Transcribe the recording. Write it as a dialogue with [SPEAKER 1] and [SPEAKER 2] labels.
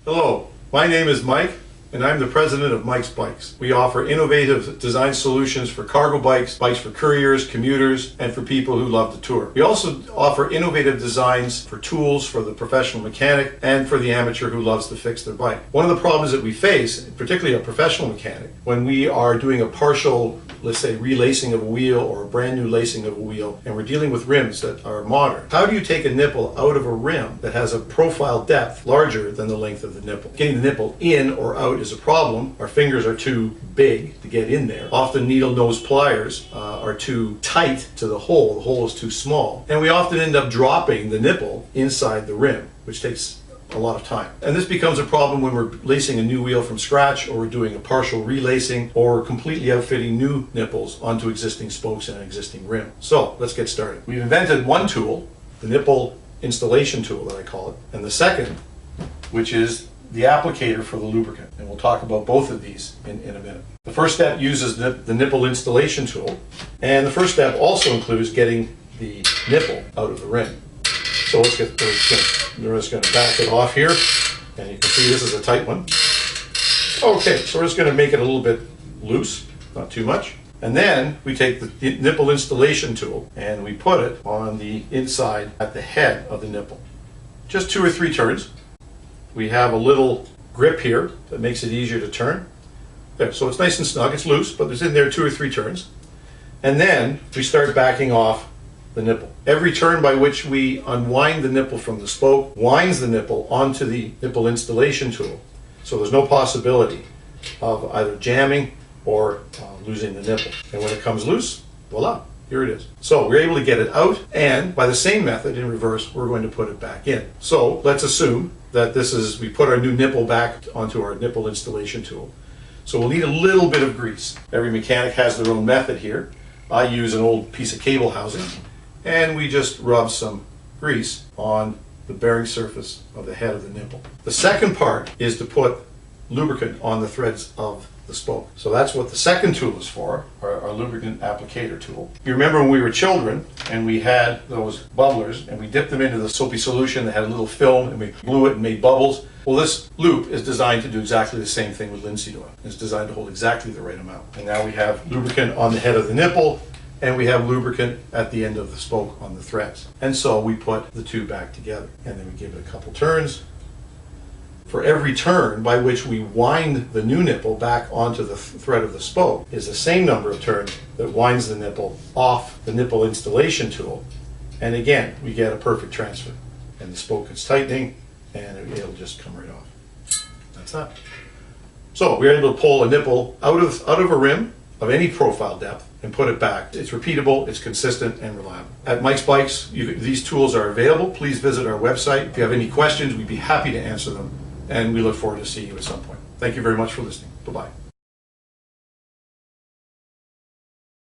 [SPEAKER 1] Hello, my name is Mike and I'm the president of Mike's Bikes. We offer innovative design solutions for cargo bikes, bikes for couriers, commuters, and for people who love to tour. We also offer innovative designs for tools for the professional mechanic and for the amateur who loves to fix their bike. One of the problems that we face, particularly a professional mechanic, when we are doing a partial, let's say, relacing of a wheel or a brand new lacing of a wheel, and we're dealing with rims that are modern. How do you take a nipple out of a rim that has a profile depth larger than the length of the nipple? Getting the nipple in or out is a problem. Our fingers are too big to get in there. Often needle nose pliers are too tight to the hole is too small. And we often end up dropping the nipple inside the rim, which takes a lot of time. And this becomes a problem when we're lacing a new wheel from scratch, or we're doing a partial relacing, or completely outfitting new nipples onto existing spokes and an existing rim. So let's get started. We've invented one tool, the nipple installation tool that I call it, and the second, which is the applicator for the lubricant. And we'll talk about both of these in a minute. The first step uses the nipple installation tool, and the first step also includes getting the nipple out of the rim. So we're just going to back it off here, and you can see this is a tight one. Okay, so we're just going to make it a little bit loose, not too much. And then we take the nipple installation tool and we put it on the inside at the head of the nipple. Just 2 or 3 turns. We have a little grip here that makes it easier to turn. There, so it's nice and snug, it's loose, but it's in there 2 or 3 turns. And then we start backing off the nipple. Every turn by which we unwind the nipple from the spoke winds the nipple onto the nipple installation tool. So there's no possibility of either jamming or losing the nipple. And when it comes loose, voila, here it is. So we're able to get it out, and by the same method in reverse, we're going to put it back in. So let's assume that we put our new nipple back onto our nipple installation tool. So we'll need a little bit of grease. Every mechanic has their own method here. I use an old piece of cable housing, and we just rub some grease on the bearing surface of the head of the nipple. The second part is to put lubricant on the threads of the spoke. So that's what the second tool is for, our lubricant applicator tool. You remember when we were children and we had those bubblers and we dipped them into the soapy solution that had a little film and we blew it and made bubbles? Well, this loop is designed to do exactly the same thing with linseed oil. It's designed to hold exactly the right amount. And now we have lubricant on the head of the nipple, and we have lubricant at the end of the spoke on the threads. And so we put the two back together, and then we give it a couple turns. For every turn by which we wind the new nipple back onto the thread of the spoke is the same number of turns that winds the nipple off the nipple installation tool. And again, we get a perfect transfer. And the spoke is tightening, and it'll just come right off. That's that. So we're able to pull a nipple out of a rim of any profile depth and put it back. It's repeatable, it's consistent, and reliable. At Mike's Bikes, these tools are available. Please visit our website. If you have any questions, we'd be happy to answer them, and we look forward to seeing you at some point. Thank you very much for listening. Bye-bye.